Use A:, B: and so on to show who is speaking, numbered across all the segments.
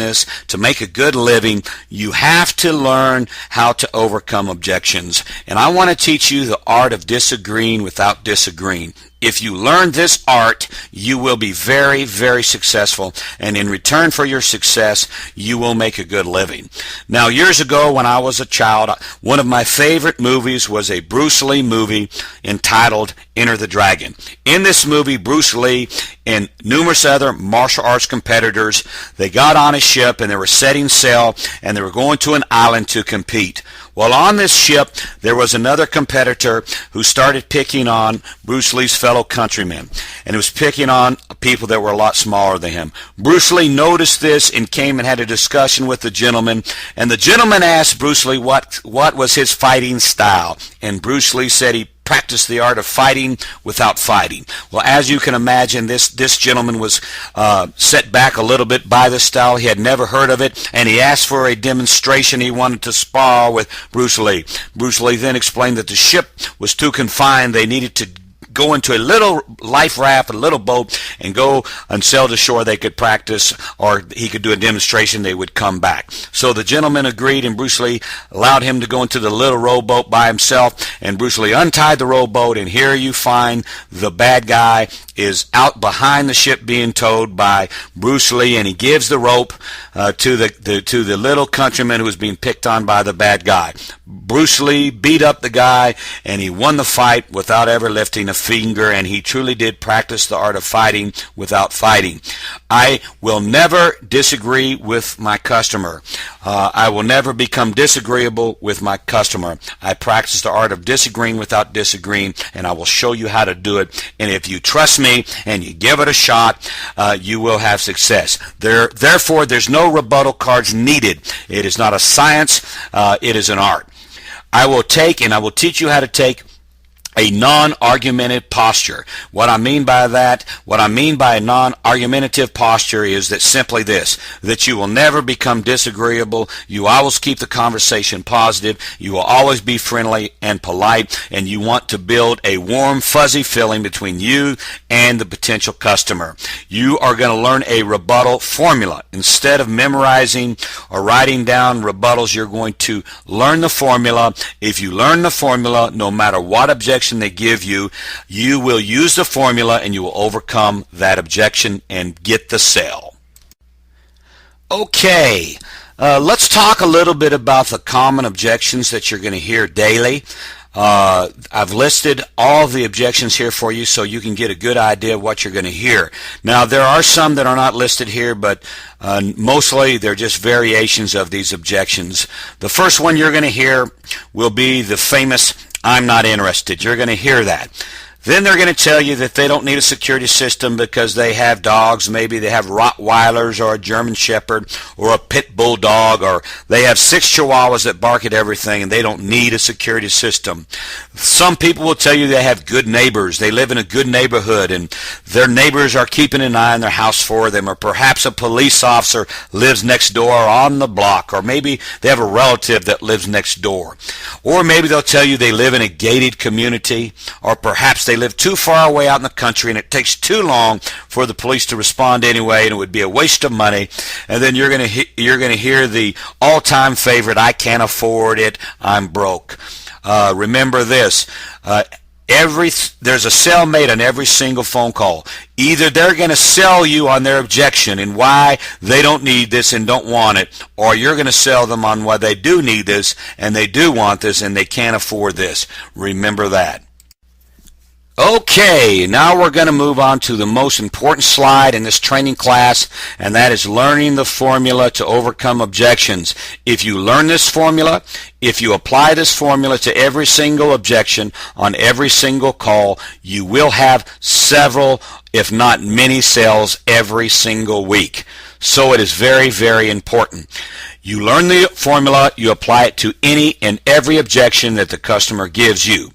A: to make a good living, you have to learn how to overcome objections. And I want to teach you the art of disagreeing without disagreeing. If you learn this art, you will be very, very successful, and in return for your success, you will make a good living. Now, years ago when I was a child, one of my favorite movies was a Bruce Lee movie entitled Enter the Dragon. In this movie, Bruce Lee and numerous other martial arts competitors, they got on a ship and they were setting sail and they were going to an island to compete. Well, on this ship, there was another competitor who started picking on Bruce Lee's fellow countrymen, and he was picking on people that were a lot smaller than him. Bruce Lee noticed this and came and had a discussion with the gentleman, and the gentleman asked Bruce Lee what was his fighting style, and Bruce Lee said he practiced the art of fighting without fighting. Well, as you can imagine, this gentleman was set back a little bit by this style. He had never heard of it, and he asked for a demonstration. He wanted to spar with Bruce Lee. Bruce Lee then explained that the ship was too confined. They needed to go into a little life raft, a little boat, and go and sail to shore. They could practice, or he could do a demonstration. They would come back. So the gentleman agreed, and Bruce Lee allowed him to go into the little rowboat by himself, and Bruce Lee untied the rowboat, and here you find the bad guy is out behind the ship being towed by Bruce Lee, and he gives the rope to the little countryman who was being picked on by the bad guy. Bruce Lee beat up the guy, and he won the fight without ever lifting a finger, and he truly did practice the art of fighting without fighting. I will never disagree with my customer. I will never become disagreeable with my customer. I practice the art of disagreeing without disagreeing, and I will show you how to do it. And if you trust me and you give it a shot, you will have success. Therefore, there's no rebuttal cards needed. It is not a science. It is an art. I will teach you how to take a non-argumentative posture. What I mean by a non-argumentative posture is that simply this, that you will never become disagreeable. You always keep the conversation positive. You will always be friendly and polite, and you want to build a warm, fuzzy feeling between you and the potential customer. You are going to learn a rebuttal formula. Instead of memorizing or writing down rebuttals, you're going to learn the formula. If you learn the formula, no matter what objection they give you, you will use the formula and you will overcome that objection and get the sale. Okay, let's talk a little bit about the common objections that you're going to hear daily. I've listed all the objections here for you so you can get a good idea of what you're going to hear. Now, there are some that are not listed here, but mostly they're just variations of these objections. The first one you're going to hear will be the famous "I'm not interested." You're going to hear that. Then they're going to tell you that they don't need a security system because they have dogs. Maybe they have Rottweilers or a German Shepherd or a Pit Bull dog, or they have 6 Chihuahuas that bark at everything and they don't need a security system. Some people will tell you they have good neighbors. They live in a good neighborhood and their neighbors are keeping an eye on their house for them, or perhaps a police officer lives next door on the block, or maybe they have a relative that lives next door. Or maybe they'll tell you they live in a gated community, or perhaps they live too far away out in the country and it takes too long for the police to respond anyway, and it would be a waste of money. And then you're going to hear the all-time favorite, "I can't afford it, I'm broke." Remember this, there's a sale made on every single phone call. Either they're going to sell you on their objection and why they don't need this and don't want it, or you're going to sell them on why they do need this and they do want this and they can't afford this. Remember that. Okay, now we're going to move on to the most important slide in this training class, and that is learning the formula to overcome objections. If you learn this formula, if you apply this formula to every single objection on every single call, you will have several, if not many, sales every single week. So it is very, very important. You learn the formula, you apply it to any and every objection that the customer gives you.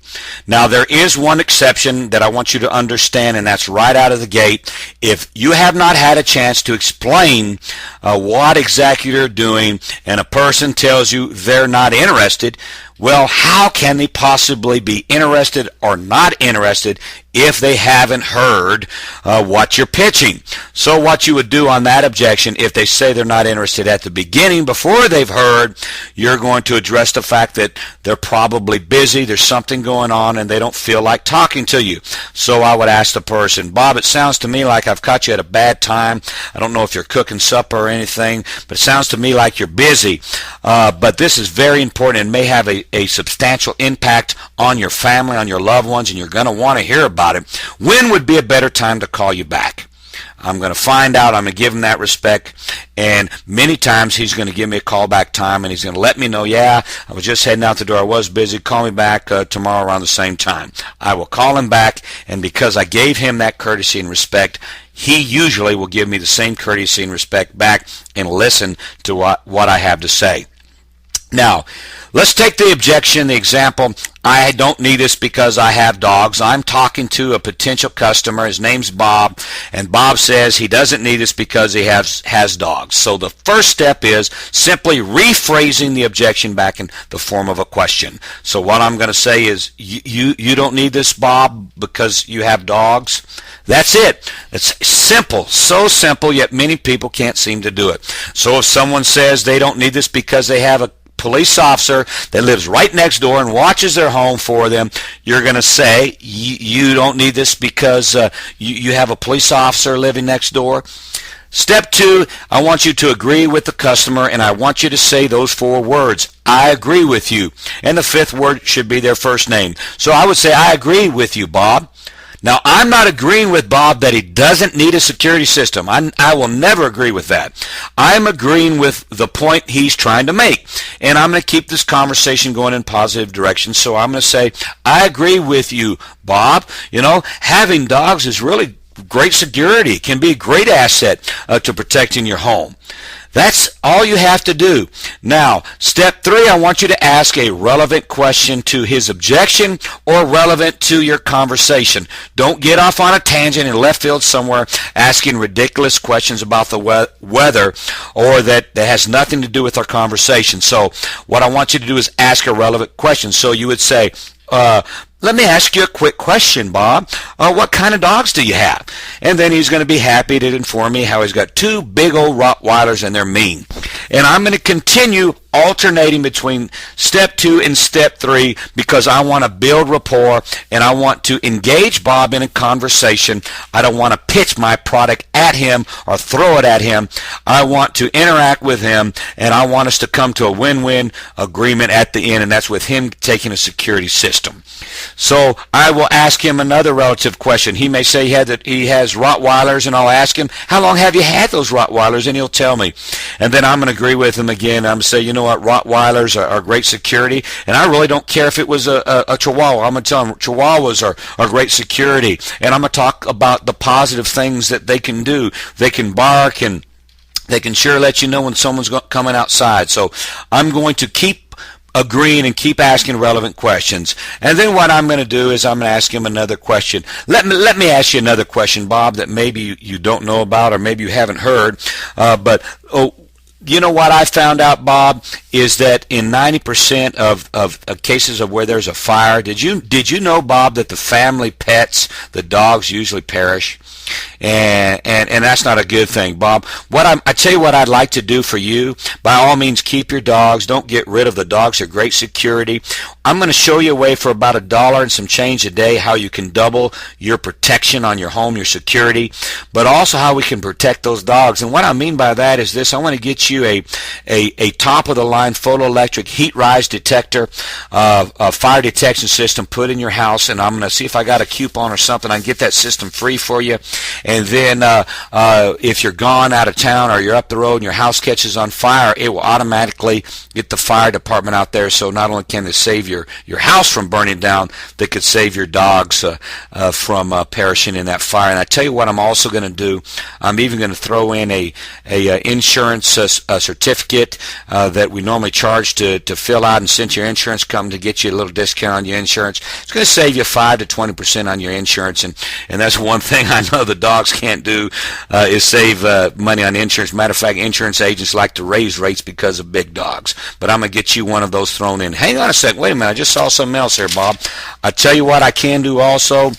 A: Now, there is one exception that I want you to understand, and that's right out of the gate. If you have not had a chance to explain what exactly you're doing, and a person tells you they're not interested, well, how can they possibly be interested or not interested if they haven't heard what you're pitching? So what you would do on that objection, if they say they're not interested at the beginning, before they've heard, you're going to address the fact that they're probably busy, there's something going on, and they don't feel like talking to you. So I would ask the person, Bob, it sounds to me like I've caught you at a bad time. I don't know if you're cooking supper or anything, but it sounds to me like you're busy. But this is very important and may have a substantial impact on your family, on your loved ones, and you're going to want to hear about it. When would be a better time to call you back? I'm going to find out. I'm going to give him that respect, and many times he's going to give me a call back time, and he's going to let me know, yeah, I was just heading out the door, I was busy, call me back tomorrow around the same time. I will call him back, and because I gave him that courtesy and respect, he usually will give me the same courtesy and respect back and listen to what I have to say. Now, let's take the objection, the example. I don't need this because I have dogs. I'm talking to a potential customer. His name's Bob, and Bob says he doesn't need this because he has dogs. So the first step is simply rephrasing the objection back in the form of a question. So what I'm going to say is, you don't need this, Bob, because you have dogs? That's it. It's simple, so simple, yet many people can't seem to do it. So if someone says they don't need this because they have a police officer that lives right next door and watches their home for them, you're going to say, you don't need this because you have a police officer living next door? Step 2, I want you to agree with the customer, and I want you to say those 4 words. I agree with you. And the 5th word should be their first name. So I would say, I agree with you, Bob. Now, I'm not agreeing with Bob that he doesn't need a security system. I will never agree with that. I'm agreeing with the point he's trying to make. And I'm going to keep this conversation going in positive direction. So I'm going to say, I agree with you, Bob. You know, having dogs is really great security. It can be a great asset to protecting your home. That's all you have to do. Now, step 3, I want you to ask a relevant question to his objection or relevant to your conversation. Don't get off on a tangent in left field somewhere asking ridiculous questions about the weather or that has nothing to do with our conversation. So what I want you to do is ask a relevant question. So you would say, let me ask you a quick question, Bob. What kind of dogs do you have? And then he's going to be happy to inform me how he's got 2 big old Rottweilers and they're mean. And I'm going to continue alternating between step 2 and step 3 because I want to build rapport and I want to engage Bob in a conversation. I don't want to pitch my product at him or throw it at him. I want to interact with him, and I want us to come to a win-win agreement at the end, and that's with him taking a security system. So I will ask him another relative question. He may say he has Rottweilers, and I'll ask him, how long have you had those Rottweilers? And he'll tell me. And then I'm going to agree with him again. I'm going to say, you know what, Rottweilers are great security, and I really don't care if it was a Chihuahua. I'm going to tell him Chihuahuas are great security, and I'm going to talk about the positive things that they can do. They can bark, and they can sure let you know when someone's coming outside. So I'm going to keep agreeing and keep asking relevant questions. And then what I'm going to do is I'm going to ask him another question. Let me ask you another question, Bob, that maybe you don't know about or maybe you haven't heard. You know what I found out, Bob, is that in 90% of cases of where there's a fire, did you know, Bob, that the family pets, the dogs, usually perish? And that's not a good thing, Bob. I tell you what I'd like to do for you. By all means, keep your dogs. Don't get rid of the dogs. They're great security. I'm going to show you a way for about $1 and some change a day how you can double your protection on your home, your security, but also how we can protect those dogs. And what I mean by that is this: I want to get you a top-of-the-line photoelectric heat rise detector, a fire detection system put in your house, and I'm going to see if I got a coupon or something. I can get that system free for you. And then if you're gone out of town or you're up the road and your house catches on fire, it will automatically get the fire department out there. So not only can they save your house from burning down, they could save your dogs from perishing in that fire. And I tell you what I'm also going to do. I'm even going to throw in a insurance certificate that we normally charge to fill out and send to your insurance company to get you a little discount on your insurance. It's going to save you 5 to 20% on your insurance, and that's one thing I know the dogs can't do is save money on insurance. Matter of fact, insurance agents like to raise rates because of big dogs. But I'm going to get you one of those thrown in. Hang on a second. Wait a minute. I just saw something else here, Bob. I tell you what I can do also.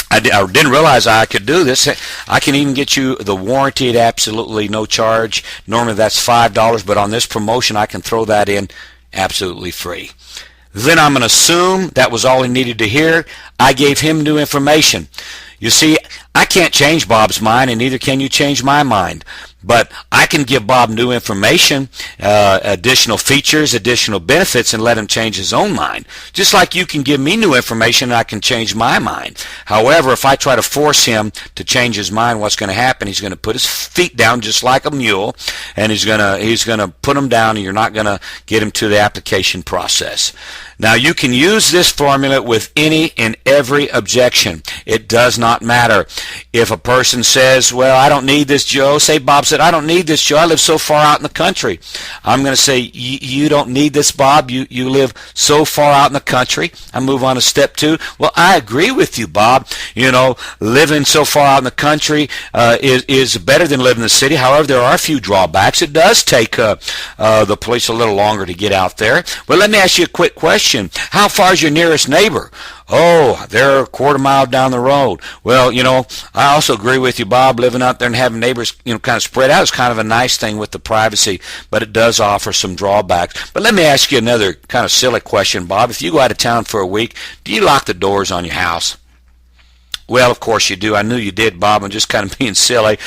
A: I didn't realize I could do this. I can even get you the warranty at absolutely no charge. Normally that's $5, but on this promotion I can throw that in absolutely free. Then I'm going to assume that was all he needed to hear. I gave him new information. You see, I can't change Bob's mind, and neither can you change my mind. But I can give Bob new information, additional features, additional benefits, and let him change his own mind. Just like you can give me new information, and I can change my mind. However, if I try to force him to change his mind, what's going to happen? He's going to put his feet down just like a mule, and he's going to put them down, and you're not going to get him to the application process. Now, you can use this formula with any and every objection. It does not matter. If a person says, well, I don't need this, Joe, say Bob said, I don't need this, Joe. I live so far out in the country. I'm going to say, you don't need this, Bob. You live so far out in the country. I move on to step 2. Well, I agree with you, Bob. You know, living so far out in the country is better than living in the city. However, there are a few drawbacks. It does take the police a little longer to get out there. But let me ask you a quick question. How far is your nearest neighbor? Oh, they're a quarter mile down the road. Well, you know, I also agree with you, Bob. Living out there and having neighbors, you know, kind of spread out is kind of a nice thing with the privacy, but it does offer some drawbacks. But let me ask you another kind of silly question, Bob. If you go out of town for a week, do you lock the doors on your house? Well, of course you do. I knew you did, Bob. I'm just kind of being silly.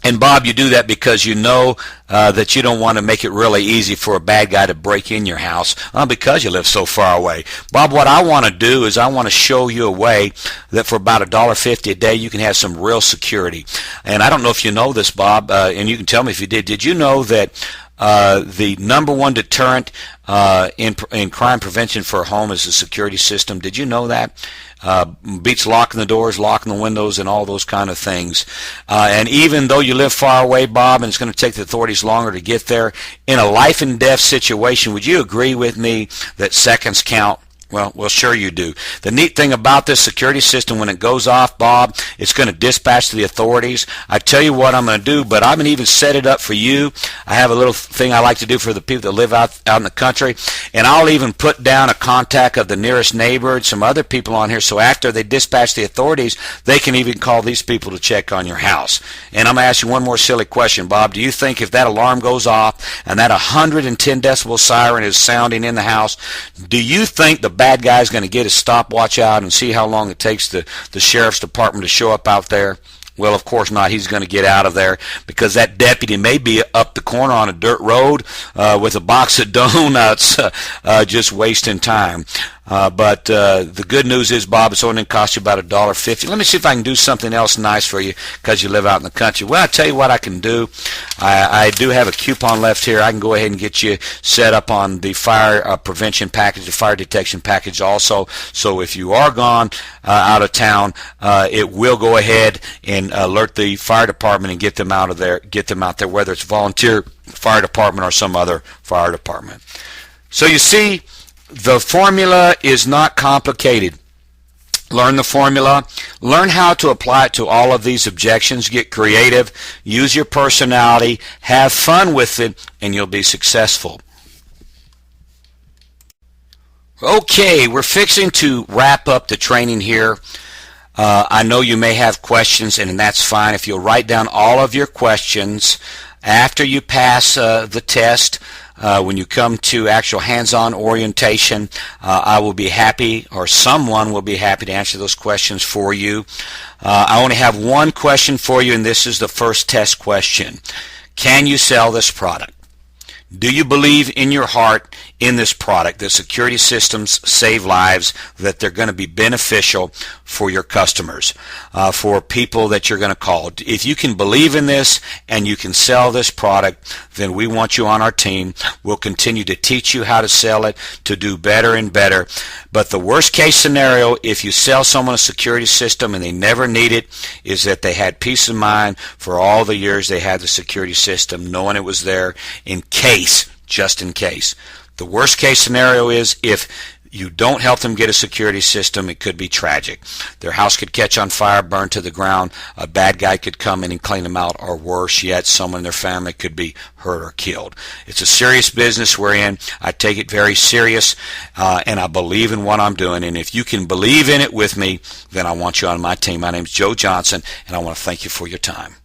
A: And Bob, you do that because you know that you don't want to make it really easy for a bad guy to break in your house because you live so far away. Bob, what I want to do is I want to show you a way that for about $1.50 a day you can have some real security. And I don't know if you know this, Bob, and you can tell me if you did. Did you know that the number one deterrent in crime prevention for a home is the security system? Did you know that? Beats locking the doors, locking the windows, and all those kind of things. And even though you live far away, Bob, and it's going to take the authorities longer to get there, in a life and death situation, would you agree with me that seconds count? Well, sure you do. The neat thing about this security system, when it goes off, Bob, it's going to dispatch to the authorities. I tell you what I'm going to do, but I'm going to even set it up for you. I have a little thing I like to do for the people that live out in the country, and I'll even put down a contact of the nearest neighbor and some other people on here, so after they dispatch the authorities, they can even call these people to check on your house. And I'm going to ask you one more silly question, Bob. Do you think if that alarm goes off and that 110 decibel siren is sounding in the house, do you think the bad guy's going to get his stopwatch out and see how long it takes the sheriff's department to show up out there? Well, of course not. He's going to get out of there because that deputy may be up the corner on a dirt road with a box of donuts just wasting time. But the good news is, Bob, it's only going to cost you about $1.50. Let me see if I can do something else nice for you because you live out in the country. Well, I tell you what I can do. I do have a coupon left here. I can go ahead and get you set up on the fire prevention package, the fire detection package also. So if you are gone out of town, it will go ahead and alert the fire department and get them out of there. Get them out there, whether it's volunteer fire department or some other fire department. So you see, the formula is not complicated. Learn the formula. Learn how to apply it to all of these objections. Get creative. Use your personality. Have fun with it, and you'll be successful. Okay, we're fixing to wrap up the training here. I know you may have questions, and that's fine. If you'll write down all of your questions after you pass the test, when you come to actual hands-on orientation, I will be happy, or someone will be happy to answer those questions for you. I only have one question for you, and this is the first test question. Can you sell this product? Do you believe in your heart in this product that security systems save lives, that they're going to be beneficial for your customers, for people that you're going to call? If you can believe in this and you can sell this product, then we want you on our team. We'll continue to teach you how to sell it, to do better and better. But the worst case scenario, if you sell someone a security system and they never need it, is that they had peace of mind for all the years they had the security system, knowing it was there in case, just in case. The worst case scenario is if you don't help them get a security system, it could be tragic. Their house could catch on fire, burn to the ground. A bad guy could come in and clean them out, or worse yet, someone in their family could be hurt or killed. It's a serious business we're in. I take it very serious, and I believe in what I'm doing. And if you can believe in it with me, then I want you on my team. My name's Joe Johnson, and I want to thank you for your time.